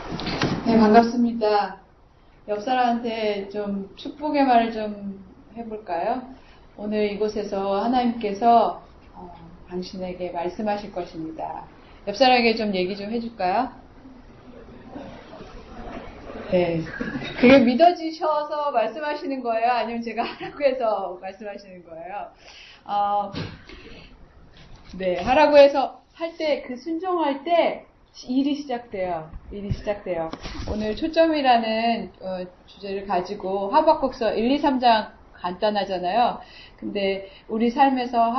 네, 반갑습니다. 옆 사람한테 좀 축복의 말을 좀 해볼까요? 오늘 이곳에서 하나님께서 당신에게 말씀하실 것입니다. 옆 사람에게 좀 얘기 좀 해줄까요? 네. 그게 믿어지셔서 말씀하시는 거예요? 아니면 제가 하라고 해서 말씀하시는 거예요? 네. 하라고 해서 할 때, 순종할 때, 일이 시작돼요. 오늘 초점이라는 주제를 가지고 하박국서 1, 2, 3장 간단하잖아요. 근데 우리 삶에서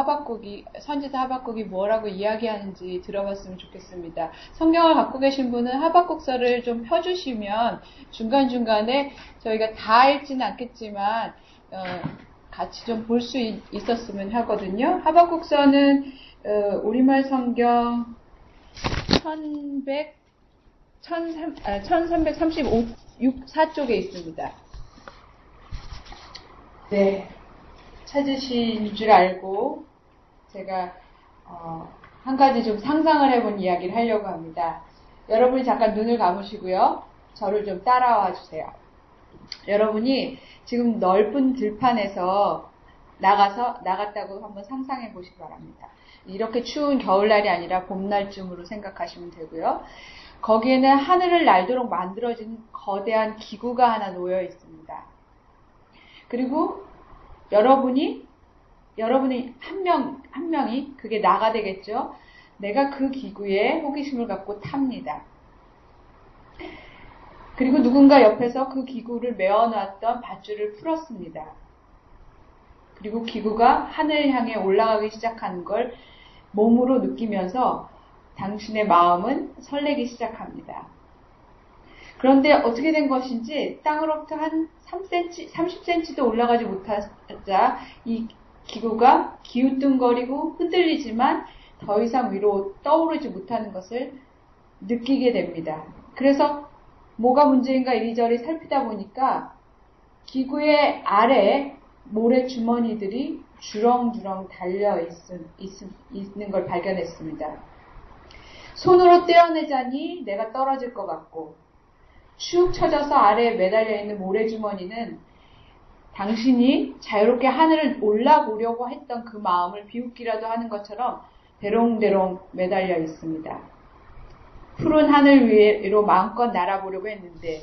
선지자 하박국이 뭐라고 이야기하는지 들어봤으면 좋겠습니다. 성경을 갖고 계신 분은 하박국서를 좀 펴주시면 중간중간에 저희가 다 읽지는 않겠지만 같이 좀 볼 수 있었으면 하거든요. 하박국서는 우리말 성경 1334쪽에 있습니다. 네. 찾으신 줄 알고 제가 한 가지 좀 상상을 해본 이야기를 하려고 합니다. 여러분이 잠깐 눈을 감으시고요. 저를 좀 따라와 주세요. 여러분이 지금 넓은 들판에서 나갔다고 한번 상상해 보시기 바랍니다. 이렇게 추운 겨울날이 아니라 봄날쯤으로 생각하시면 되고요. 거기에는 하늘을 날도록 만들어진 거대한 기구가 하나 놓여 있습니다. 그리고 여러분이 한 명이 그게 나가 되겠죠. 내가 그 기구에 호기심을 갖고 탑니다. 그리고 누군가 옆에서 그 기구를 메어놨던 밧줄을 풀었습니다. 그리고 기구가 하늘을 향해 올라가기 시작하는 걸 몸으로 느끼면서 당신의 마음은 설레기 시작합니다. 그런데 어떻게 된 것인지 땅으로부터 한 3cm, 30cm도 올라가지 못하자 이 기구가 기우뚱거리고 흔들리지만 더 이상 위로 떠오르지 못하는 것을 느끼게 됩니다. 그래서 뭐가 문제인가 이리저리 살피다 보니까 기구의 아래에 모래 주머니들이 주렁주렁 달려 있는 걸 발견했습니다. 손으로 떼어내자니 내가 떨어질 것 같고 축 처져서 아래에 매달려 있는 모래 주머니는 당신이 자유롭게 하늘을 올라보려고 했던 그 마음을 비웃기라도 하는 것처럼 대롱대롱 매달려 있습니다. 푸른 하늘 위로 마음껏 날아보려고 했는데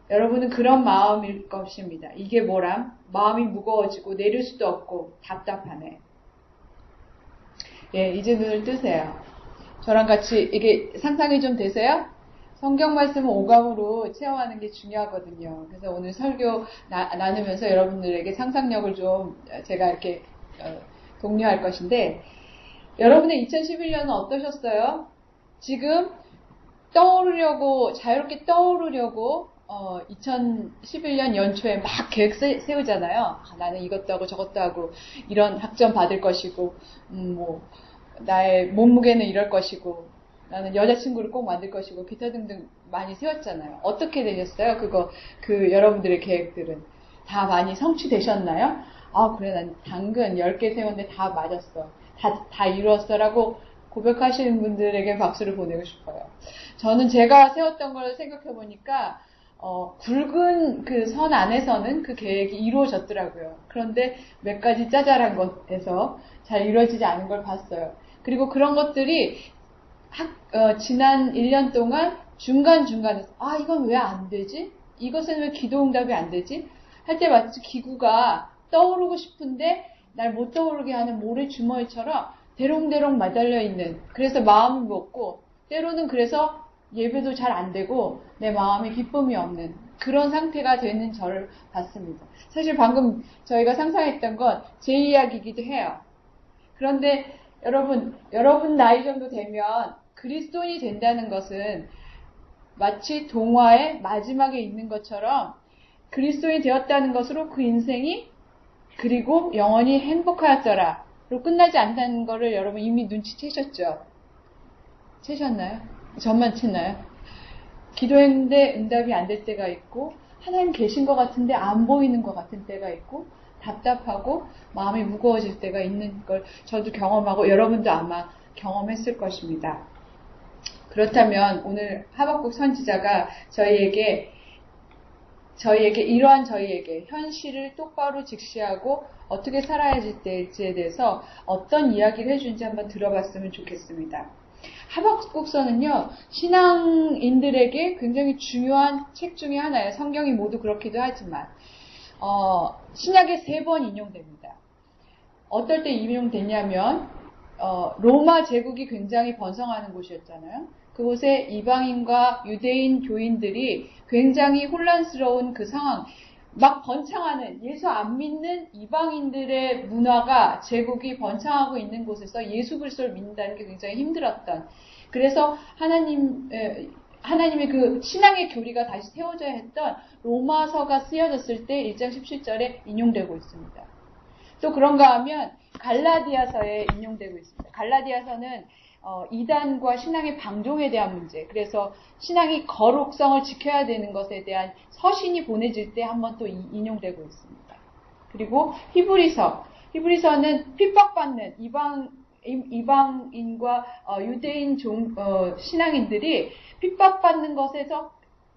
여러분은 그런 마음일 것입니다. 이게 뭐람? 마음이 무거워지고 내릴 수도 없고 답답하네. 예, 이제 눈을 뜨세요. 저랑 같이 이게 상상이 좀 되세요? 성경 말씀을 오감으로 체험하는 게 중요하거든요. 그래서 오늘 설교 나누면서 여러분들에게 상상력을 좀 제가 이렇게 독려할 것인데 여러분의 2011년은 어떠셨어요? 지금 자유롭게 떠오르려고 2011년 연초에 막 계획 세우잖아요. 나는 이것도 하고 저것도 하고 이런 학점 받을 것이고 나의 몸무게는 이럴 것이고 나는 여자친구를 꼭 만들 것이고 기타 등등 많이 세웠잖아요. 어떻게 되셨어요? 여러분들의 계획들은 다 많이 성취되셨나요? 그래 난 당근 10개 세웠는데 다 맞았어. 다 이루었어 라고 고백하시는 분들에게 박수를 보내고 싶어요. 저는 제가 세웠던 걸 생각해 보니까 굵은 그 선 안에서는 그 계획이 이루어졌더라고요. 그런데 몇 가지 짜잘한 것에서 잘 이루어지지 않은 걸 봤어요. 그리고 그런 것들이 지난 1년 동안 중간중간에서 이건 왜 안 되지? 이것은 왜 기도응답이 안 되지? 할 때 마치 기구가 떠오르고 싶은데 날 못 떠오르게 하는 모래 주머니처럼 대롱대롱 매달려 있는, 그래서 마음이 먹고 때로는 그래서 예배도 잘 안 되고 내 마음에 기쁨이 없는 그런 상태가 되는 저를 봤습니다. 사실 방금 저희가 상상했던 건 제 이야기이기도 해요. 그런데 여러분 나이 정도 되면 그리스도인이 된다는 것은 마치 동화의 마지막에 있는 것처럼 그리스도인이 되었다는 것으로 그 인생이 그리고 영원히 행복하였더라로 끝나지 않는다는 것을 여러분 이미 눈치채셨죠? 채셨나요? 저만 채나요? 기도했는데 응답이 안 될 때가 있고 하나님 계신 것 같은데 안 보이는 것 같은 때가 있고 답답하고 마음이 무거워질 때가 있는 걸 저도 경험하고 여러분도 아마 경험했을 것입니다. 그렇다면 오늘 하박국 선지자가 저희에게 이러한 저희에게 현실을 똑바로 직시하고 어떻게 살아야 될지에 대해서 어떤 이야기를 해준지 한번 들어봤으면 좋겠습니다. 하박국서는요, 신앙인들에게 굉장히 중요한 책 중에 하나예요. 성경이 모두 그렇기도 하지만 신약에 3번 인용됩니다. 어떨 때 인용됐냐면 로마 제국이 굉장히 번성하는 곳이었잖아요. 그곳에 이방인과 유대인 교인들이 굉장히 혼란스러운 그 상황, 막 번창하는, 예수 안 믿는 이방인들의 문화가 제국이 번창하고 있는 곳에서 예수 그리스도를 믿는다는 게 굉장히 힘들었던, 그래서 하나님의 그 신앙의 교리가 다시 세워져야 했던 로마서가 쓰여졌을 때 1장 17절에 인용되고 있습니다. 또 그런가 하면 갈라디아서에 인용되고 있습니다. 갈라디아서는 이단과 신앙의 방종에 대한 문제, 그래서 신앙이 거룩성을 지켜야 되는 것에 대한 서신이 보내질 때 한번 또 인용되고 있습니다. 그리고 히브리서는 핍박받는 이방인과 유대인 신앙인들이 핍박받는 것에서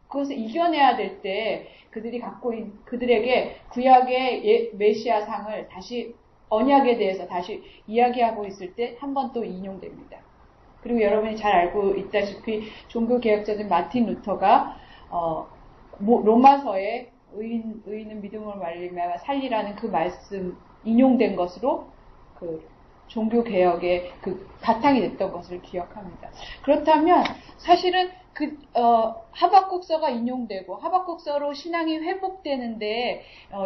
그것을 이겨내야 될 때 그들에게 구약의 메시아상을 다시 언약에 대해서 다시 이야기하고 있을 때 한 번 또 인용됩니다. 그리고 여러분이 잘 알고 있다시피 종교개혁자인 마틴 루터가 로마서에 의인은 믿음으로 말미암아 살리라는 그 말씀 인용된 것으로 그 종교개혁의 그 바탕이 됐던 것을 기억합니다. 그렇다면 사실은 하박국서가 인용되고 하박국서로 신앙이 회복되는데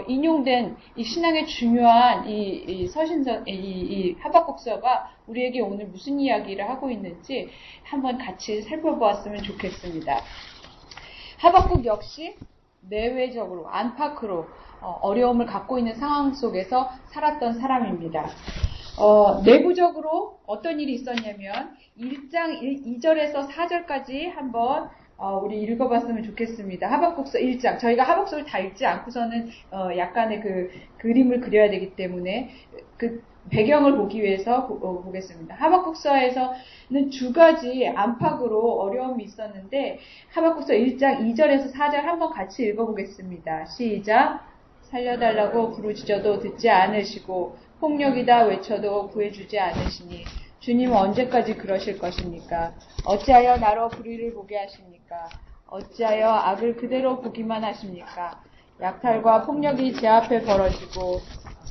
인용된 이 신앙의 중요한 이 서신서, 이 하박국서가 우리에게 오늘 무슨 이야기를 하고 있는지 한번 같이 살펴보았으면 좋겠습니다. 하박국 역시 내외적으로 안팎으로 어려움을 갖고 있는 상황 속에서 살았던 사람입니다. 내부적으로 어떤 일이 있었냐면 1장 2절에서 4절까지 한번 우리 읽어봤으면 좋겠습니다. 하박국서 1장. 저희가 하박국서를 다 읽지 않고서는 약간의 그 그림을 그려야 되기 때문에 그 배경을 보기 위해서 보겠습니다. 하박국서에서는 2가지 안팎으로 어려움이 있었는데 하박국서 1장 2절에서 4절 한번 같이 읽어보겠습니다. 시작. 살려달라고 부르짖어도 듣지 않으시고 폭력이다 외쳐도 구해주지 않으시니 주님은 언제까지 그러실 것입니까? 어찌하여 나로 불의를 보게 하십니까? 어찌하여 악을 그대로 보기만 하십니까? 약탈과 폭력이 제 앞에 벌어지고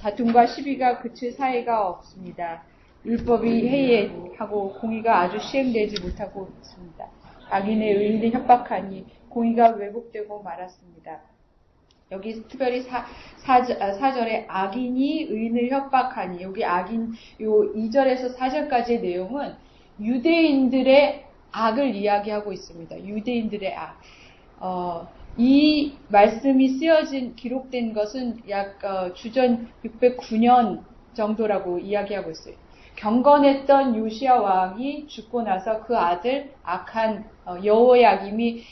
다툼과 시비가 그칠 사이가 없습니다. 율법이 해이하고 공의가 아주 시행되지 못하고 있습니다. 악인의 의인을 협박하니 공의가 왜곡되고 말았습니다. 여기 특별히 4절에 악인이 의인을 협박하니, 여기 악인, 요 2절에서 4절까지의 내용은 유대인들의 악을 이야기하고 있습니다. 유대인들의 악. 이 말씀이 기록된 것은 약 주전 609년 정도라고 이야기하고 있어요. 경건했던 요시야 왕이 죽고 나서 그 아들 악한 여호야김이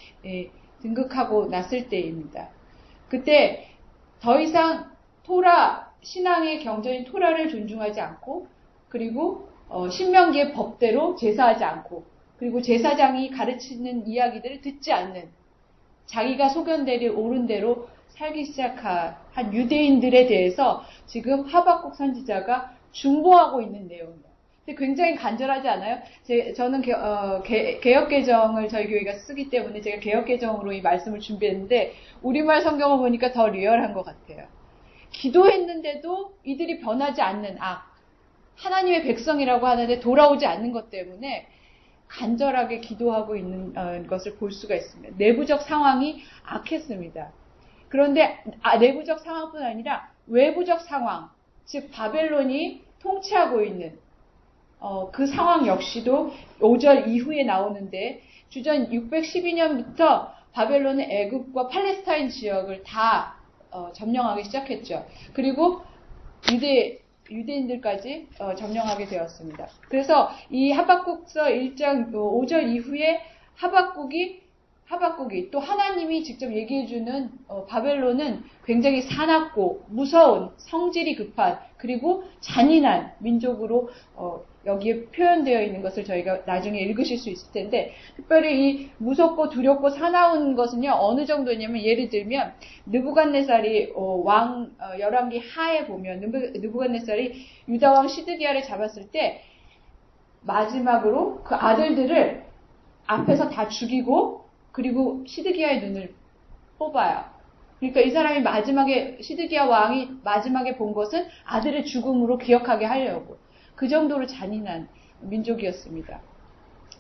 등극하고 났을 때입니다. 그때 더 이상 신앙의 경전인 토라를 존중하지 않고, 그리고 신명기의 법대로 제사하지 않고, 그리고 제사장이 가르치는 이야기들을 듣지 않는, 자기가 소견대로 옳은 대로 살기 시작한 유대인들에 대해서 지금 하박국 선지자가 중보하고 있는 내용이에요. 굉장히 간절하지 않아요? 저는 개역개정을 저희 교회가 쓰기 때문에 제가 개역개정으로 이 말씀을 준비했는데 우리말 성경을 보니까 더 리얼한 것 같아요. 기도했는데도 이들이 변하지 않는 악, 하나님의 백성이라고 하는데 돌아오지 않는 것 때문에 간절하게 기도하고 있는 것을 볼 수가 있습니다. 내부적 상황이 악했습니다. 그런데 내부적 상황뿐 아니라 외부적 상황, 즉 바벨론이 통치하고 있는 그 상황 역시도 5절 이후에 나오는데, 주전 612년부터 바벨론은 애굽과 팔레스타인 지역을 다 점령하기 시작했죠. 그리고 유대인들까지 점령하게 되었습니다. 그래서 이 하박국서 1장 5절 이후에 하박국이 또 하나님이 직접 얘기해주는 바벨론은 굉장히 사납고 무서운, 성질이 급한, 그리고 잔인한 민족으로 여기에 표현되어 있는 것을 저희가 나중에 읽으실 수 있을 텐데, 특별히 이 무섭고 두렵고 사나운 것은요, 어느 정도냐면, 예를 들면, 느부갓네살이 열왕기 하에 보면, 느부갓네살이 유다왕 시드기야를 잡았을 때, 마지막으로 그 아들들을 앞에서 다 죽이고, 그리고 시드기야의 눈을 뽑아요. 그러니까 이 사람이 시드기야 왕이 마지막에 본 것은 아들의 죽음으로 기억하게 하려고. 그 정도로 잔인한 민족이었습니다.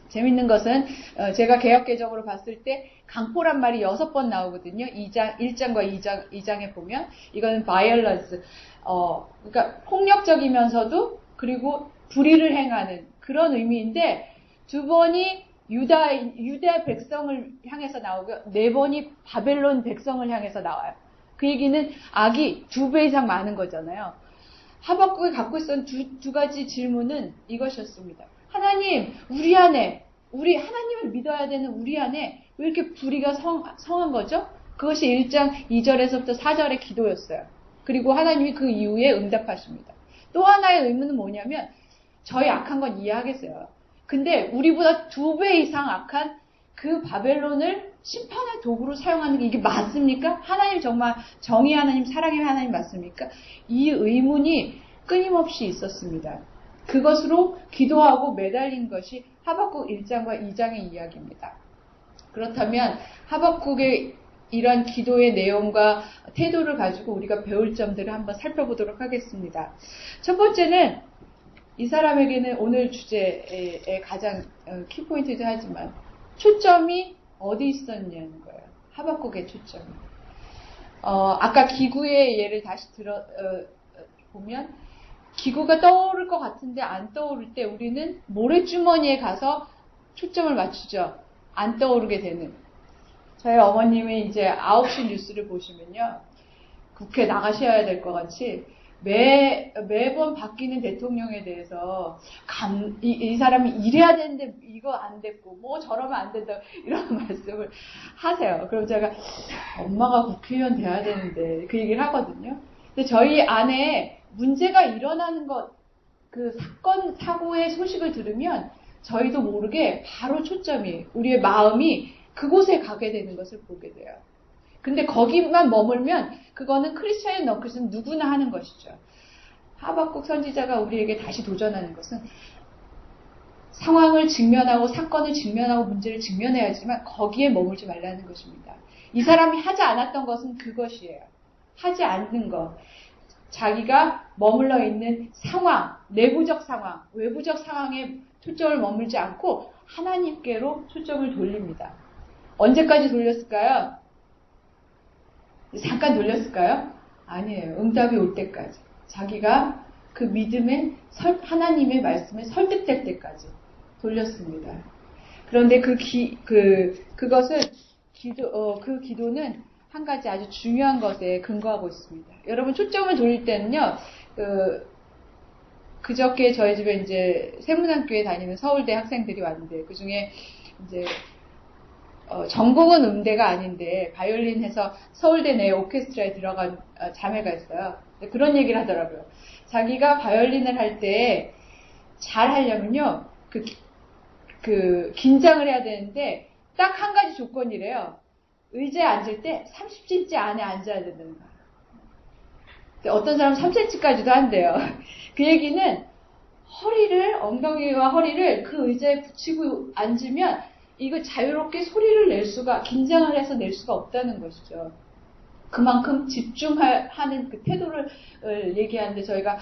재밌는 것은 제가 개역개정으로 봤을 때 강포란 말이 6번 나오거든요. 1장과 2장에 보면 이거는 violence, 그러니까 폭력적이면서도 그리고 불의를 행하는 그런 의미인데, 2번이 유다 백성을 향해서 나오고 4번이 바벨론 백성을 향해서 나와요. 그 얘기는 악이 2배 이상 많은 거잖아요. 하박국이 갖고 있었던 두 가지 질문은 이것이었습니다. 하나님, 우리 안에, 우리 하나님을 믿어야 되는 우리 안에 왜 이렇게 불의가 성한 거죠? 그것이 1장 2절에서부터 4절의 기도였어요. 그리고 하나님이 그 이후에 응답하십니다. 또 하나의 의문은 뭐냐면, 저희 악한 건 이해하겠어요. 근데 우리보다 2배 이상 악한 그 바벨론을 심판의 도구로 사용하는 게 이게 맞습니까? 하나님 정말 정의 하나님, 사랑의 하나님 맞습니까? 이 의문이 끊임없이 있었습니다. 그것으로 기도하고 매달린 것이 하박국 1장과 2장의 이야기입니다. 그렇다면 하박국의 이러한 기도의 내용과 태도를 가지고 우리가 배울 점들을 한번 살펴보도록 하겠습니다. 첫 번째는 이 사람에게는 오늘 주제의 가장 키포인트이기도 하지만 초점이 어디 있었냐는 거예요. 하박국의 초점이. 아까 기구의 예를 다시 보면 기구가 떠오를 것 같은데 안 떠오를 때 우리는 모래주머니에 가서 초점을 맞추죠. 안 떠오르게 되는. 저희 어머님이 이제 9시 뉴스를 보시면요. 국회 나가셔야 될 것 같이 매번 바뀌는 대통령에 대해서 이 사람이 이래야 되는데 이거 안 됐고 뭐 저러면 안 된다 이런 말씀을 하세요. 그럼 제가 엄마가 국회의원 돼야 되는데 그 얘기를 하거든요. 근데 저희 안에 문제가 일어나는 것, 그 사고의 소식을 들으면 저희도 모르게 바로 초점이 우리의 마음이 그곳에 가게 되는 것을 보게 돼요. 근데 거기만 머물면 그거는 크리스찬의 너클은 누구나 하는 것이죠. 하박국 선지자가 우리에게 다시 도전하는 것은 상황을 직면하고 사건을 직면하고 문제를 직면해야 하지만 거기에 머물지 말라는 것입니다. 이 사람이 하지 않았던 것은 그것이에요. 하지 않는 것. 자기가 머물러 있는 상황, 내부적 상황, 외부적 상황에 초점을 머물지 않고 하나님께로 초점을 돌립니다. 언제까지 돌렸을까요? 잠깐 돌렸을까요? 아니에요. 응답이 올 때까지. 자기가 그 믿음에 하나님의 말씀에 설득될 때까지 돌렸습니다. 그런데 그 기도는 한 가지 아주 중요한 것에 근거하고 있습니다. 여러분 초점을 돌릴 때는요, 그저께 저희 집에 이제 세문안교에 다니는 서울대 학생들이 왔는데 그 중에 이제 전공은 음대가 아닌데 바이올린 해서 서울대 내 오케스트라에 들어간 자매가 있어요. 그런 얘기를 하더라고요. 자기가 바이올린을 할 때 잘 하려면요, 긴장을 해야 되는데 딱 한 가지 조건이래요. 의자에 앉을 때 30cm 안에 앉아야 된다는 거예요. 어떤 사람은 3cm까지도 한대요. 그 얘기는 엉덩이와 허리를 그 의자에 붙이고 앉으면 이거 자유롭게 소리를 긴장을 해서 낼 수가 없다는 것이죠. 그만큼 집중하는 그 태도를 얘기하는데 저희가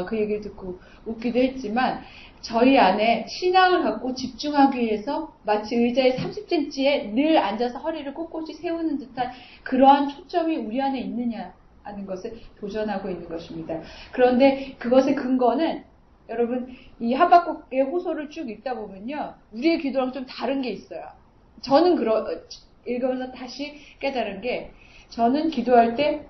그 얘기를 듣고 웃기도 했지만 저희 안에 신앙을 갖고 집중하기 위해서 마치 의자에 30cm에 늘 앉아서 허리를 꼿꼿이 세우는 듯한 그러한 초점이 우리 안에 있느냐 하는 것을 도전하고 있는 것입니다. 그런데 그것의 근거는 여러분 이 하박국의 호소를 쭉 읽다 보면요. 우리의 기도랑 좀 다른 게 있어요. 저는 읽으면서 다시 깨달은 게 저는 기도할 때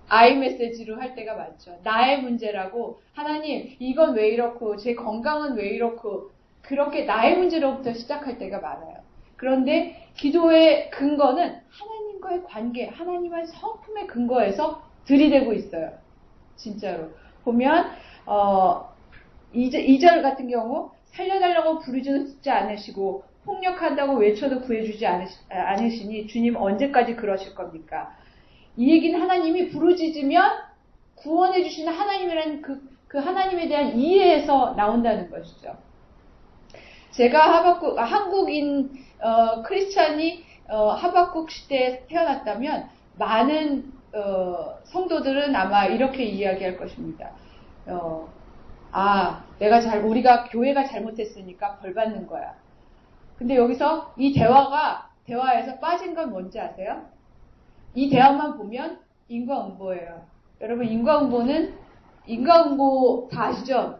I 메시지로 할 때가 많죠. 나의 문제라고 하나님 이건 왜 이렇고 제 건강은 왜 이렇고 그렇게 나의 문제로부터 시작할 때가 많아요. 그런데 기도의 근거는 하나님과의 관계, 하나님과의 성품의 근거에서 들이대고 있어요. 진짜로. 보면 2절 같은 경우 살려달라고 부르짖지 않으시고 폭력한다고 외쳐도 구해주지 않으시니 주님 언제까지 그러실 겁니까? 이 얘기는 하나님이 부르짖으면 구원해 주시는 하나님이라는 그 하나님에 대한 이해에서 나온다는 것이죠. 제가 한국인 크리스찬이 하박국 시대에 태어났다면 많은 성도들은 아마 이렇게 이야기할 것입니다. 우리가 교회가 잘못했으니까 벌 받는 거야. 근데 여기서 이 대화에서 빠진 건 뭔지 아세요? 이 대화만 보면 인과응보예요. 여러분, 인과응보 다 아시죠?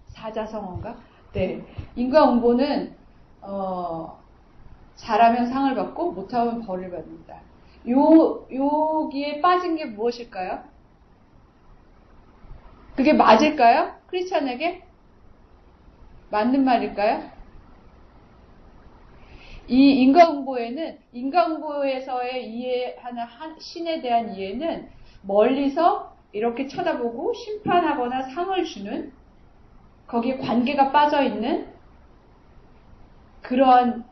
사자성어인가? 네. 인과응보는, 잘하면 상을 받고, 못하면 벌을 받는다. 여기에 빠진 게 무엇일까요? 그게 맞을까요? 크리스찬에게? 맞는 말일까요? 이 인과응보에서의 이해하는 신에 대한 이해는 멀리서 이렇게 쳐다보고 심판하거나 상을 주는, 거기에 관계가 빠져 있는 그러한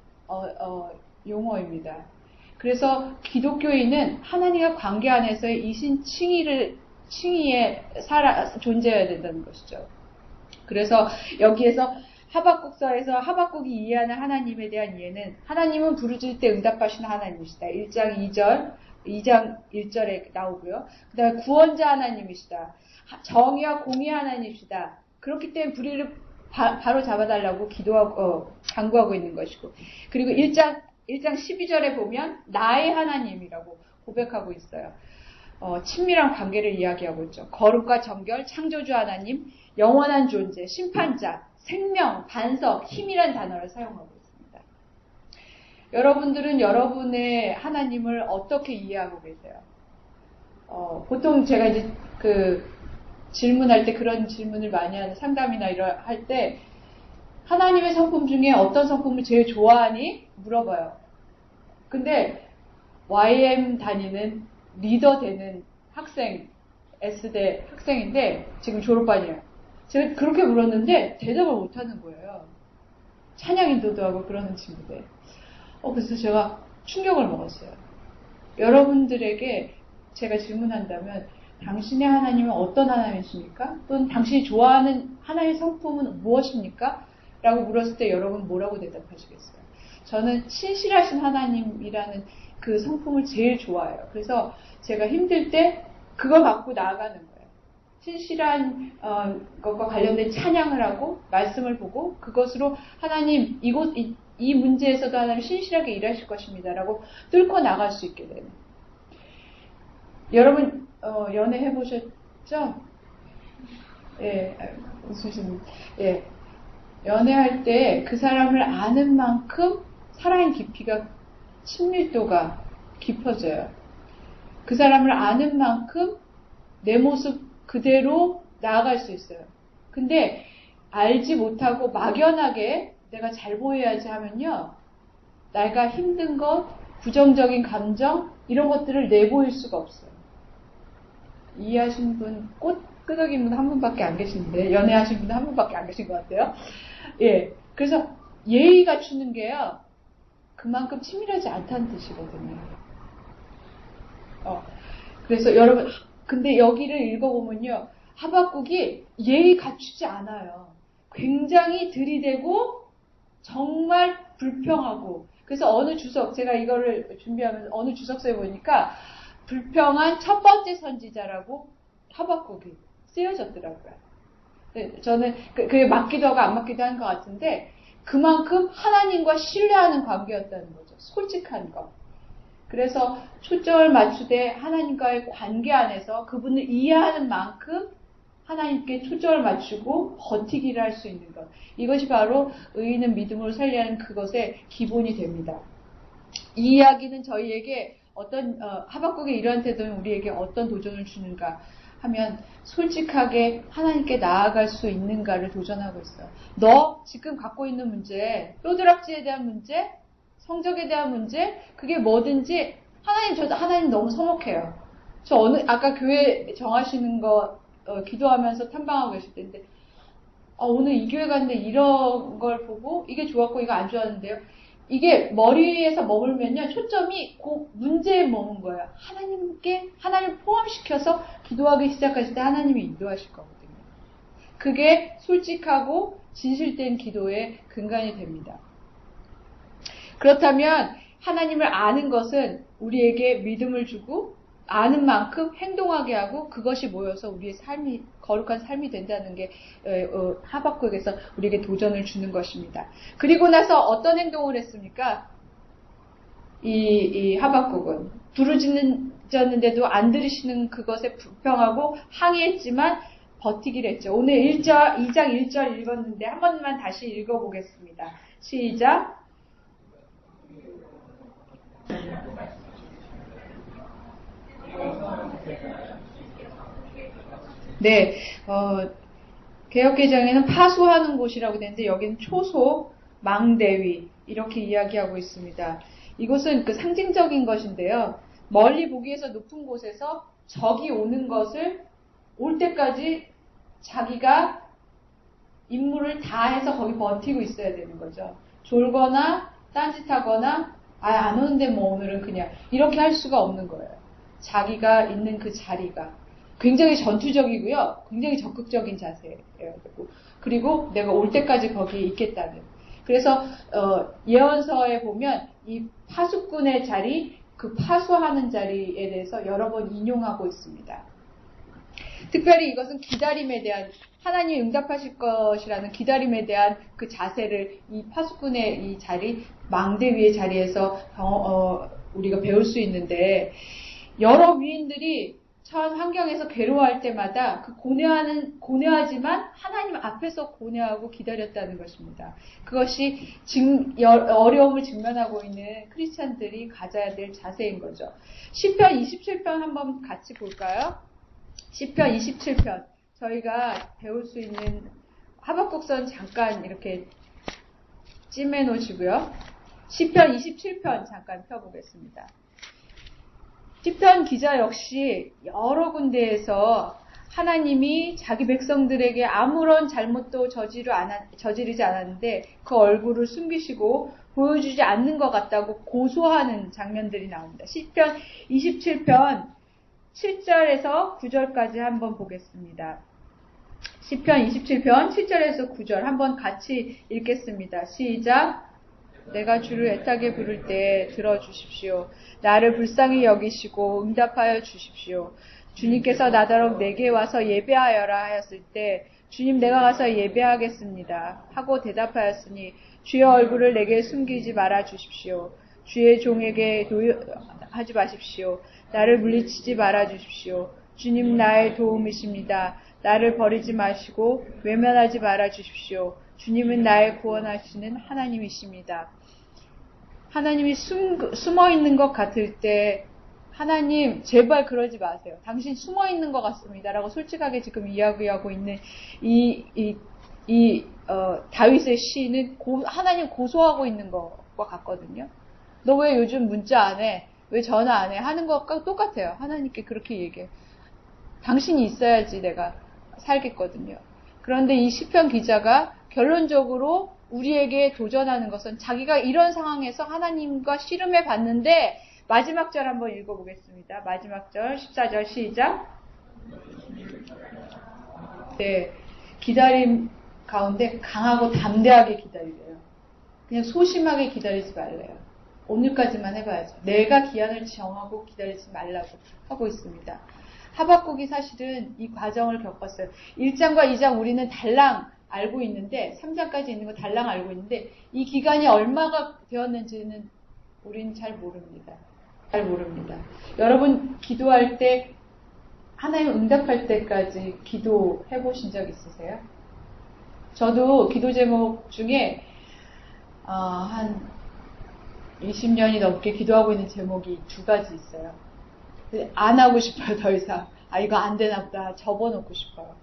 용어입니다. 그래서 기독교인은 하나님과 관계 안에서의 이신 칭의에 존재해야 된다는 것이죠. 그래서 여기에서 하박국서에서 하박국이 이해하는 하나님에 대한 이해는, 하나님은 부르짖을 때 응답하시는 하나님이시다. 1장 1절에 나오고요. 그 다음에 구원자 하나님이시다. 정의와 공의 하나님이시다. 그렇기 때문에 불의를 바로 잡아달라고 간구하고 있는 것이고, 그리고 1장 12절에 보면 나의 하나님이라고 고백하고 있어요. 친밀한 관계를 이야기하고 있죠. 거룩과 정결, 창조주 하나님, 영원한 존재, 심판자, 생명, 반석, 힘이란 단어를 사용하고 있습니다. 여러분들은 여러분의 하나님을 어떻게 이해하고 계세요? 보통 제가 이제 질문할 때 그런 질문을 많이 하는 상담이나 할 때 하나님의 성품 중에 어떤 성품을 제일 좋아하니? 물어봐요. 근데 YM 다니는 리더 되는 학생, S대 학생인데 지금 졸업반이에요. 제가 그렇게 물었는데 대답을 못하는 거예요. 찬양 인도도 하고 그러는 친구들. 그래서 제가 충격을 먹었어요. 여러분들에게 제가 질문한다면 당신의 하나님은 어떤 하나님이십니까? 또는 당신이 좋아하는 하나님의 성품은 무엇입니까? 라고 물었을 때 여러분 뭐라고 대답하시겠어요? 저는 신실하신 하나님이라는 그 성품을 제일 좋아해요. 그래서 제가 힘들 때 그거 갖고 나아가는 거예요. 신실한 것과 관련된 찬양을 하고 말씀을 보고 그것으로 하나님 이 문제에서도 하나님 신실하게 일하실 것입니다 라고 뚫고 나갈 수 있게 되는. 여러분 연애 해보셨죠? 예, 웃으시는. 예, 연애할 때 그 사람을 아는 만큼 사랑의 깊이가, 친밀도가 깊어져요. 그 사람을 아는 만큼 내 모습 그대로 나아갈 수 있어요. 근데 알지 못하고 막연하게 내가 잘 보여야지 하면요, 내가 힘든 것, 부정적인 감정 이런 것들을 내보일 수가 없어요. 이해하신 분, 꽃 끄덕인 분 한 분밖에 안 계시는데, 연애하신 분 한 분밖에 안 계신 것 같아요. 예, 그래서 예의 갖추는 게요, 그만큼 친밀하지 않다는 뜻이거든요. 그래서 여러분, 근데 여기를 읽어보면요, 하박국이 예의 갖추지 않아요. 굉장히 들이대고 정말 불평하고. 그래서 제가 이거를 준비하면서 어느 주석서에 보니까 불평한 첫 번째 선지자라고 하박국이 쓰여졌더라고요. 저는 그게 맞기도 하고 안 맞기도 한 것 같은데, 그만큼 하나님과 신뢰하는 관계였다는 거죠. 솔직한 것. 그래서 초점을 맞추되 하나님과의 관계 안에서 그분을 이해하는 만큼 하나님께 초점을 맞추고 버티기를 할 수 있는 것. 이것이 바로 의인은 믿음으로 살리는 그것의 기본이 됩니다. 이 이야기는 저희에게 하박국의 이러한 태도는 우리에게 어떤 도전을 주는가 하면, 솔직하게 하나님께 나아갈 수 있는가를 도전하고 있어요. 너 지금 갖고 있는 문제, 뼈드락지에 대한 문제, 성적에 대한 문제, 그게 뭐든지 하나님 너무 서먹해요. 아까 교회 정하시는 거 기도하면서 탐방하고 계실 텐데, 오늘 이 교회 갔는데 이런 걸 보고 이게 좋았고 이거 안 좋았는데요. 이게 머리에서 머물면요. 초점이 그 문제에 머문 거예요. 하나님 포함시켜서 기도하기 시작하실 때 하나님이 인도하실 거거든요. 그게 솔직하고 진실된 기도의 근간이 됩니다. 그렇다면 하나님을 아는 것은 우리에게 믿음을 주고 아는 만큼 행동하게 하고 그것이 모여서 우리의 삶이 거룩한 삶이 된다는 게 하박국에서 우리에게 도전을 주는 것입니다. 그리고 나서 어떤 행동을 했습니까? 이 하박국은 부르짖는데도 안 들으시는 그것에 불평하고 항의했지만 버티기를 했죠. 오늘 2장 1절 읽었는데 한 번만 다시 읽어보겠습니다. 시작. 네, 개역개정에는 파수하는 곳이라고 되는데 여기는 초소, 망대위 이렇게 이야기하고 있습니다. 이곳은 그 상징적인 것인데요. 멀리 보기에서 높은 곳에서 적이 오는 것을 올 때까지 자기가 임무를 다해서 거기 버티고 있어야 되는 거죠. 졸거나 딴짓하거나 안 오는데 뭐 오늘은 그냥 이렇게 할 수가 없는 거예요. 자기가 있는 그 자리가 굉장히 전투적이고요. 굉장히 적극적인 자세예요. 그리고 내가 올 때까지 거기에 있겠다는. 그래서 예언서에 보면 이 파수꾼의 자리, 그 파수하는 자리에 대해서 여러 번 인용하고 있습니다. 특별히 이것은 기다림에 대한 하나님이 응답하실 것이라는 기다림에 대한 그 자세를 이 파수꾼의 이 자리, 망대위의 자리에서 우리가 배울 수 있는데 여러 위인들이 처한 환경에서 괴로워할 때마다 그 고뇌하지만 하나님 앞에서 고뇌하고 기다렸다는 것입니다. 그것이 어려움을 직면하고 있는 크리스찬들이 가져야 될 자세인 거죠. 시편 27편 한번 같이 볼까요? 시편 27편 저희가 배울 수 있는 하박국선 잠깐 이렇게 찜해 놓으시고요. 시편 27편 잠깐 펴보겠습니다. 시편 기자 역시 여러 하나님이 자기 백성들에게 아무런 잘못도 저지르지 않았는데 그 얼굴을 숨기시고 보여주지 않는 것 같다고 고소하는 장면들이 나옵니다. 시편 27편 7절에서 9절까지 한번 보겠습니다. 시편 27편 7절에서 9절 한번 같이 읽겠습니다. 시작. 내가 주를 애타게 부를 때 들어주십시오. 나를 불쌍히 여기시고 응답하여 주십시오. 주님께서 나더러 내게 와서 예배하여라 하였을 때 주님 내가 가서 예배하겠습니다 하고 대답하였으니 주의 얼굴을 내게 숨기지 말아 주십시오. 주의 종에게 도용하지 마십시오. 나를 물리치지 말아 주십시오. 주님 나의 도움이십니다. 나를 버리지 마시고 외면하지 말아 주십시오. 주님은 나의 구원하시는 하나님이십니다. 하나님이 숨어 있는 것 같을 때 하나님 제발 그러지 마세요. 당신 숨어 있는 것 같습니다. 라고 솔직하게 지금 이야기하고 있는 다윗의 시는 하나님 고소하고 있는 것과 같거든요. 너 왜 요즘 문자 안 해? 왜 전화 안 해? 하는 것과 똑같아요. 하나님께 그렇게 얘기해요. 당신이 있어야지 내가 살겠거든요. 그런데 이 시편 기자가 결론적으로 우리에게 도전하는 것은 자기가 이런 상황에서 하나님과 씨름해 봤는데 마지막 절 한번 읽어보겠습니다. 마지막 절 14절 시작. 네, 기다림 가운데 강하고 담대하게 기다리래요. 그냥 소심하게 기다리지 말래요. 오늘까지만 해봐야죠. 내가 기한을 정하고 기다리지 말라고 하고 있습니다. 하박국이 사실은 이 과정을 겪었어요. 1장과 2장 우리는 달랑 알고 있는데 3장까지 있는 거 달랑 알고 있는데 이 기간이 얼마가 되었는지는 우리는 잘 모릅니다. 여러분 기도할 때 하나님 응답할 때까지 기도해 보신 적 있으세요? 저도 기도 제목 중에 한 20년이 넘게 기도하고 있는 제목이 2가지 있어요. 안 하고 싶어요. 더 이상. 이거 안 되나 보다. 접어놓고 싶어요.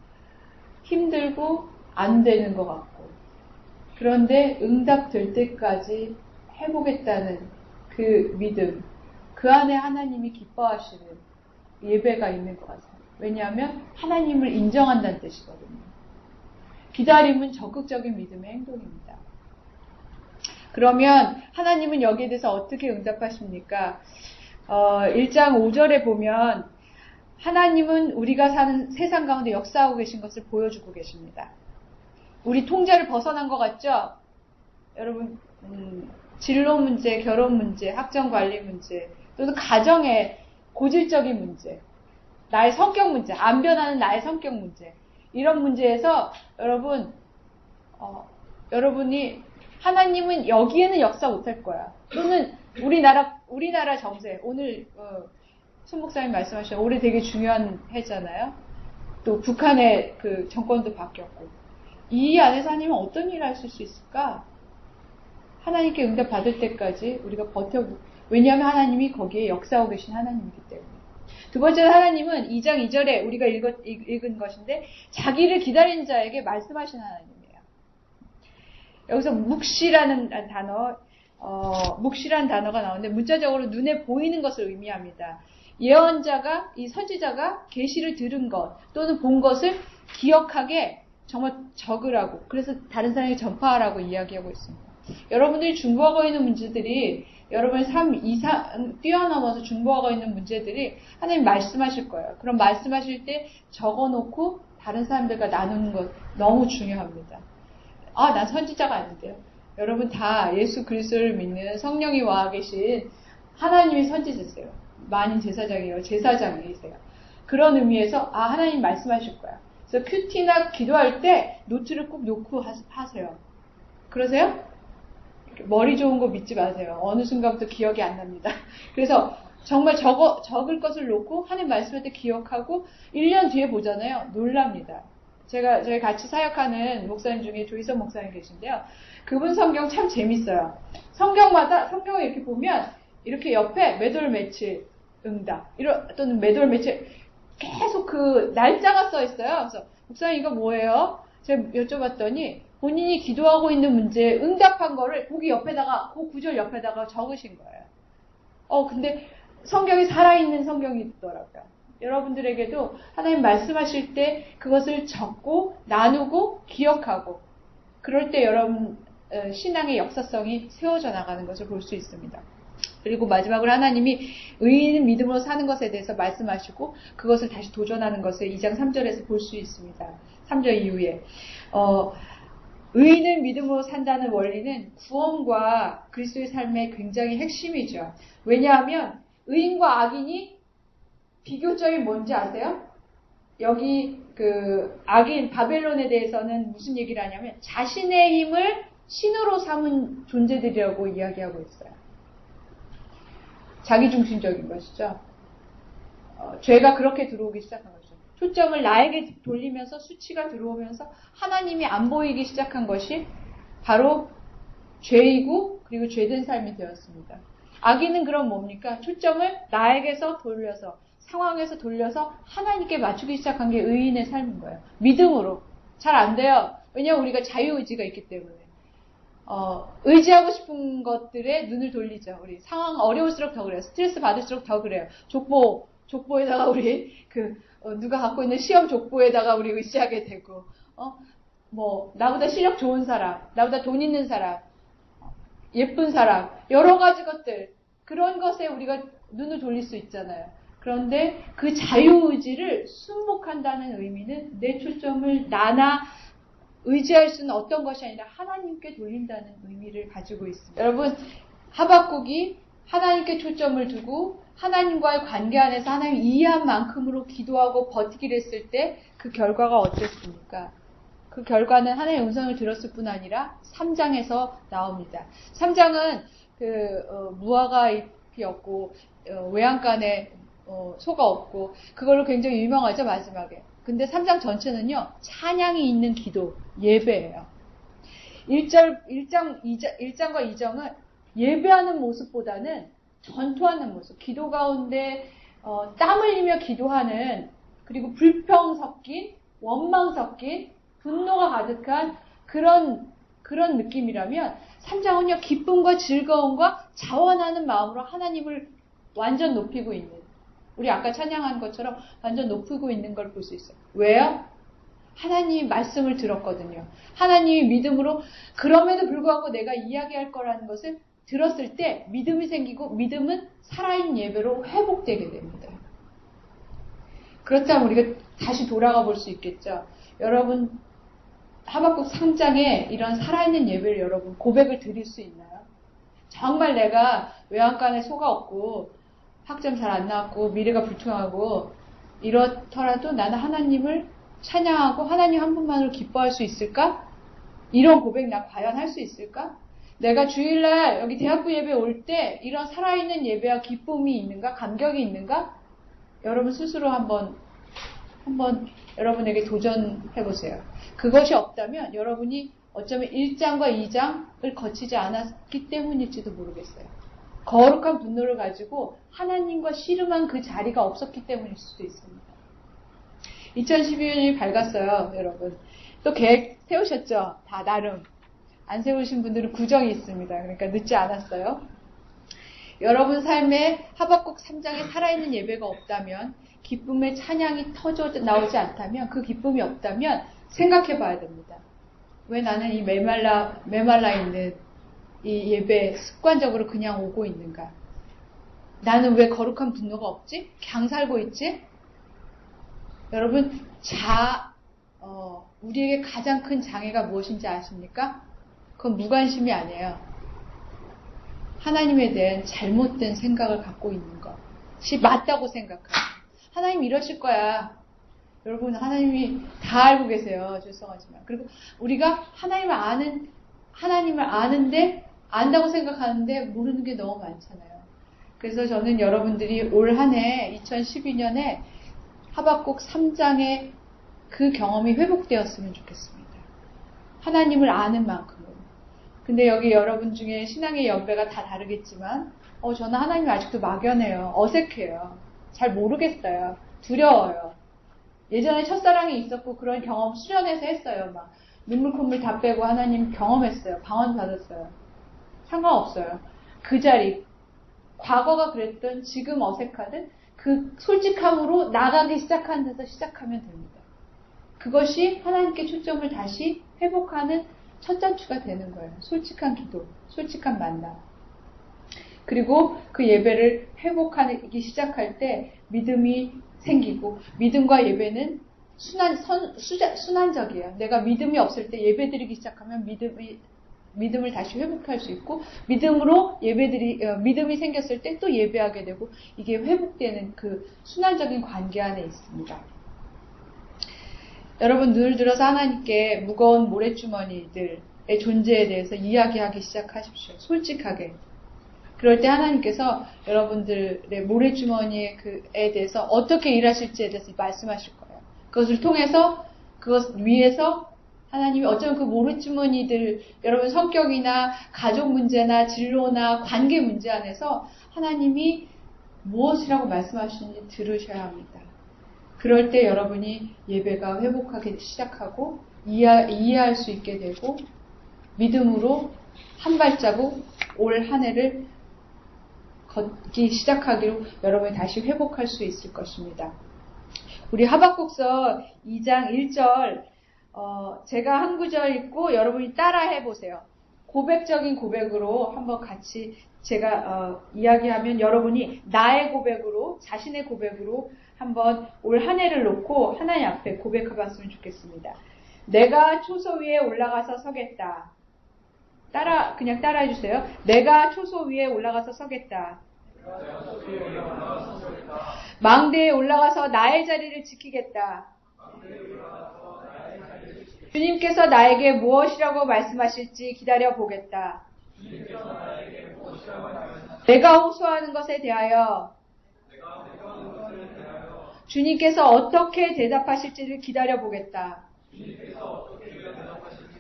힘들고 안 되는 것 같고. 그런데 응답될 때까지 해보겠다는 그 믿음, 그 안에 하나님이 기뻐하시는 예배가 있는 것 같아요. 왜냐하면 하나님을 인정한다는 뜻이거든요. 기다림은 적극적인 믿음의 행동입니다. 그러면 하나님은 여기에 대해서 어떻게 응답하십니까? 1장 5절에 보면 하나님은 우리가 사는 세상 가운데 역사하고 계신 것을 보여주고 계십니다. 우리 통제를 벗어난 것 같죠? 여러분, 진로 문제, 결혼 문제, 학점 관리 문제, 또는 가정의 고질적인 문제, 나의 성격 문제, 안 변하는 나의 성격 문제, 이런 문제에서 여러분이 하나님은 여기에는 역사 못할 거야. 또는 우리나라 정세, 오늘 손 목사님 말씀하신 올해 되게 중요한 해잖아요. 또 북한의 그 정권도 바뀌었고, 이 안에서 하나님은 어떤 일을 하실 수 있을까? 하나님께 응답 받을 때까지 우리가 왜냐하면 하나님이 거기에 역사하고 계신 하나님이기 때문에. 두 번째는 하나님은 2장 2절에 우리가 읽은 것인데 자기를 기다리는 자에게 말씀하신 하나님이에요. 여기서 묵시라는 단어가 나오는데 문자적으로 눈에 보이는 것을 의미합니다. 예언자가, 이 선지자가 계시를 들은 것 또는 본 것을 기억하게 정말 적으라고, 그래서 다른 사람에게 전파하라고 이야기하고 있습니다. 여러분들이 중보하고 있는 문제들이 여러분의 삶 이상 뛰어넘어서 중보하고 있는 문제들이 하나님 말씀하실 거예요. 그럼 말씀하실 때 적어놓고 다른 사람들과 나누는 것 너무 중요합니다. 난 선지자가 아닌데요. 여러분 다 예수 그리스도를 믿는 성령이 와 계신 하나님이 선지자세요. 만인 제사장이에요. 제사장이세요. 그런 의미에서 하나님 말씀하실 거야. 그래서 큐티나 기도할 때 노트를 꼭 놓고 하세요. 그러세요? 머리 좋은 거 믿지 마세요. 어느 순간부터 기억이 안 납니다. 그래서 정말 적을 것을 놓고 하나님 말씀할 때 기억하고 1년 뒤에 보잖아요. 놀랍니다. 저희 같이 사역하는 목사님 중에 조희선 목사님 계신데요. 그분 성경 참 재밌어요. 성경을 이렇게 보면 이렇게 옆에 매돌 며칠 응답 또는 매돌 며칠 계속 그 날짜가 써 있어요. 그래서 목사님 이거 뭐예요? 제가 여쭤봤더니 본인이 기도하고 있는 문제에 응답한 거를 거기 옆에다가 그 구절 옆에다가 적으신 거예요. 근데 성경이 살아있는 성경이더라고요. 여러분들에게도 하나님 말씀하실 때 그것을 적고 나누고 기억하고 그럴 때 여러분 신앙의 역사성이 세워져 나가는 것을 볼 수 있습니다. 그리고 마지막으로 하나님이 의인은 믿음으로 사는 것에 대해서 말씀하시고 그것을 다시 도전하는 것을 2장 3절에서 볼 수 있습니다. 3절 이후에 의인은 믿음으로 산다는 원리는 구원과 그리스도의 삶의 굉장히 핵심이죠. 왜냐하면 의인과 악인이 비교점이 뭔지 아세요? 여기 그 악인 바벨론에 대해서는 무슨 얘기를 하냐면 자신의 힘을 신으로 삼은 존재들이라고 이야기하고 있어요. 자기중심적인 것이죠. 죄가 그렇게 들어오기 시작한 거죠. 초점을 나에게 돌리면서 수치가 들어오면서 하나님이 안 보이기 시작한 것이 바로 죄이고 그리고 죄된 삶이 되었습니다. 악인은 그럼 뭡니까? 초점을 나에게서 돌려서 상황에서 돌려서 하나님께 맞추기 시작한 게 의인의 삶인 거예요. 믿음으로. 잘 안 돼요. 왜냐하면 우리가 자유의지가 있기 때문에. 의지하고 싶은 것들에 눈을 돌리죠. 우리 상황 어려울수록 더 그래요. 스트레스 받을수록 더 그래요. 족보에다가 우리 누가 갖고 있는 시험 족보에다가 우리 의지하게 되고, 나보다 실력 좋은 사람, 나보다 돈 있는 사람, 예쁜 사람, 여러 가지 것들, 그런 것에 우리가 눈을 돌릴 수 있잖아요. 그런데 그 자유의지를 순복한다는 의미는 내 초점을 나나 의지할 수는 어떤 것이 아니라 하나님께 돌린다는 의미를 가지고 있습니다. 여러분, 하박국이 하나님께 초점을 두고 하나님과의 관계 안에서 하나님 이해한 만큼으로 기도하고 버티기를 했을 때 그 결과가 어땠습니까? 그 결과는 하나님의 음성을 들었을 뿐 아니라 3장에서 나옵니다. 3장은 무화과 잎이 없고 외양간에 소가 없고 그걸로 굉장히 유명하죠, 마지막에. 근데 3장 전체는요, 찬양이 있는 기도, 예배예요. 1장과 2장은 예배하는 모습보다는 전투하는 모습, 기도 가운데 땀 흘리며 기도하는, 그리고 불평 섞인, 원망 섞인, 분노가 가득한 그런 느낌이라면 3장은요, 기쁨과 즐거움과 자원하는 마음으로 하나님을 완전 높이고 있는, 우리 아까 찬양한 것처럼 완전 높이고 있는 걸 볼 수 있어요. 왜요? 하나님 말씀을 들었거든요. 하나님이 믿음으로 그럼에도 불구하고 내가 이야기할 거라는 것을 들었을 때 믿음이 생기고 믿음은 살아있는 예배로 회복되게 됩니다. 그렇다면 우리가 다시 돌아가 볼 수 있겠죠. 여러분 하박국 3장에 이런 살아있는 예배를 여러분 고백을 드릴 수 있나요? 정말 내가 외양간에 소가 없고 학점 잘 안 나왔고 미래가 불투명하고 이렇더라도 나는 하나님을 찬양하고 하나님 한 분만으로 기뻐할 수 있을까? 이런 고백 나 과연 할 수 있을까? 내가 주일날 여기 대학부 예배 올 때 이런 살아있는 예배와 기쁨이 있는가? 감격이 있는가? 여러분 스스로 한번 여러분에게 도전해보세요. 그것이 없다면 여러분이 어쩌면 1장과 2장을 거치지 않았기 때문일지도 모르겠어요. 거룩한 분노를 가지고 하나님과 씨름한 그 자리가 없었기 때문일 수도 있습니다. 2012년이 밝았어요, 여러분. 또 계획 세우셨죠? 다 나름. 안 세우신 분들은 구정이 있습니다. 그러니까 늦지 않았어요. 여러분 삶에 하박국 3장에 살아있는 예배가 없다면, 기쁨의 찬양이 터져 나오지 않다면, 그 기쁨이 없다면 생각해 봐야 됩니다. 왜 나는 이 메말라 있는 이 예배에 습관적으로 그냥 오고 있는가? 나는 왜 거룩한 분노가 없지? 그냥 살고 있지? 여러분, 우리에게 가장 큰 장애가 무엇인지 아십니까? 그건 무관심이 아니에요. 하나님에 대한 잘못된 생각을 갖고 있는 것이 맞다고 생각하고, 하나님 이러실 거야. 여러분, 하나님이 다 알고 계세요. 죄송하지만. 그리고 우리가 하나님을 아는데, 안다고 생각하는데 모르는 게 너무 많잖아요. 그래서 저는 여러분들이 올 한 해 2012년에 하박국 3장의 그 경험이 회복되었으면 좋겠습니다. 하나님을 아는 만큼은. 근데 여기 여러분 중에 신앙의 연배가 다 다르겠지만 저는 하나님을 아직도 막연해요. 어색해요. 잘 모르겠어요. 두려워요. 예전에 첫사랑이 있었고 그런 경험 수련해서 했어요. 막 눈물 콧물 다 빼고 하나님 경험했어요. 방언 받았어요. 상관없어요. 그 자리, 과거가 그랬던 지금 어색하든 그 솔직함으로 나가기 시작한 데서 시작하면 됩니다. 그것이 하나님께 초점을 다시 회복하는 첫 단추가 되는 거예요. 솔직한 기도, 솔직한 만남. 그리고 그 예배를 회복하기 시작할 때 믿음이 생기고, 믿음과 예배는 순환적이에요. 내가 믿음이 없을 때 예배 드리기 시작하면 믿음을 다시 회복할 수 있고, 믿음이 생겼을 때 또 예배하게 되고, 이게 회복되는 그 순환적인 관계 안에 있습니다. 여러분, 늘 들어서 하나님께 무거운 모래주머니들의 존재에 대해서 이야기하기 시작하십시오. 솔직하게. 그럴 때 하나님께서 여러분들의 모래주머니에 대해서 어떻게 일하실지에 대해서 말씀하실 거예요. 그것을 통해서, 그것 위에서 하나님이 어쩌면 그 모래주머니들, 여러분 성격이나 가족 문제나 진로나 관계 문제 안에서 하나님이 무엇이라고 말씀하시는지 들으셔야 합니다. 그럴 때 여러분이 예배가 회복하기 시작하고 이해할 수 있게 되고 믿음으로 한 발자국 올 한 해를 걷기 시작하기로 여러분이 다시 회복할 수 있을 것입니다. 우리 하박국서 2장 1절 제가 한 구절 읽고 여러분이 따라해 보세요. 고백적인 고백으로 한번 같이 제가 이야기하면 여러분이 나의 고백으로, 자신의 고백으로 한번 올 한 해를 놓고 하나님 앞에 고백해 봤으면 좋겠습니다. 내가 초소 위에 올라가서 서겠다. 그냥 따라해 주세요. 내가 초소 위에 올라가서 서겠다. 망대에 올라가서 나의 자리를 지키겠다. 주님께서 나에게 무엇이라고 말씀하실지 기다려 보겠다. 내가 호소하는 것에 대하여 주님께서 어떻게 대답하실지를 기다려 보겠다.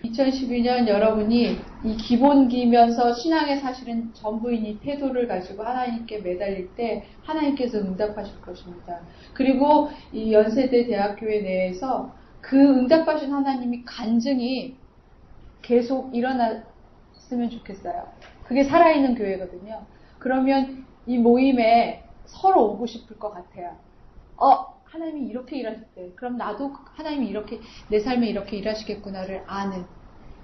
2012년 여러분이 이 기본기면서 신앙의 사실은 전부인 이 태도를 가지고 하나님께 매달릴 때 하나님께서 응답하실 것입니다. 그리고 이 연세대 대학교회 내에서 그 응답하신 하나님이 간증이 계속 일어났으면 좋겠어요. 그게 살아있는 교회거든요. 그러면 이 모임에 서로 오고 싶을 것 같아요. 하나님이 이렇게 일하셨대. 그럼 나도 하나님이 이렇게 내 삶에 이렇게 일하시겠구나를 아는.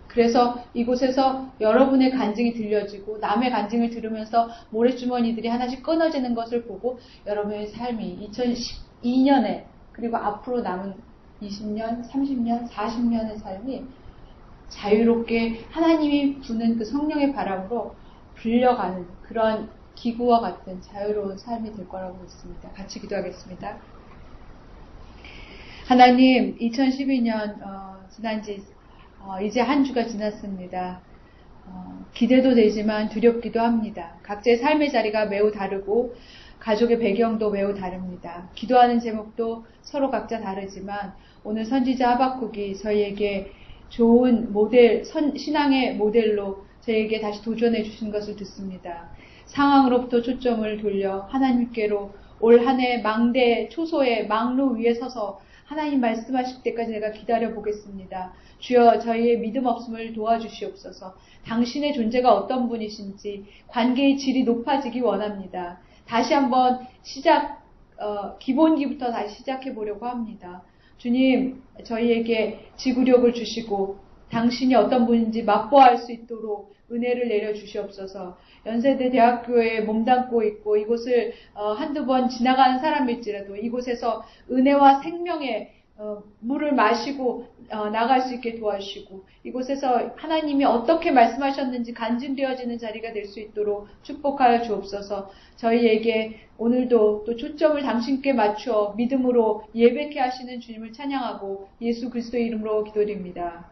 그래서 이곳에서 여러분의 간증이 들려지고 남의 간증을 들으면서 모래주머니들이 하나씩 끊어지는 것을 보고 여러분의 삶이 2012년에 그리고 앞으로 남은 20년, 30년, 40년의 삶이 자유롭게 하나님이 부는 그 성령의 바람으로 불려가는 그런 기구와 같은 자유로운 삶이 될 거라고 믿습니다. 같이 기도하겠습니다. 하나님, 2012년 지난 지 이제 한 주가 지났습니다. 기대도 되지만 두렵기도 합니다. 각자의 삶의 자리가 매우 다르고 가족의 배경도 매우 다릅니다. 기도하는 제목도 서로 각자 다르지만 오늘 선지자 하박국이 저희에게 좋은 모델, 신앙의 모델로 저희에게 다시 도전해 주신 것을 듣습니다. 상황으로부터 초점을 돌려 하나님께로 올 한 해 망대 초소의 망루 위에 서서 하나님 말씀하실 때까지 내가 기다려 보겠습니다. 주여 저희의 믿음 없음을 도와주시옵소서. 당신의 존재가 어떤 분이신지 관계의 질이 높아지기 원합니다. 다시 한번 기본기부터 다시 시작해 보려고 합니다. 주님, 저희에게 지구력을 주시고 당신이 어떤 분인지 맛보아할 수 있도록 은혜를 내려주시옵소서. 연세대 대학교에 몸담고 있고 이곳을 한두 번 지나가는 사람일지라도 이곳에서 은혜와 생명의 물을 마시고 나갈 수 있게 도와주시고 이곳에서 하나님이 어떻게 말씀하셨는지 간증되어지는 자리가 될 수 있도록 축복하여 주옵소서. 저희에게 오늘도 또 초점을 당신께 맞추어 믿음으로 예배케 하시는 주님을 찬양하고 예수 그리스도의 이름으로 기도드립니다.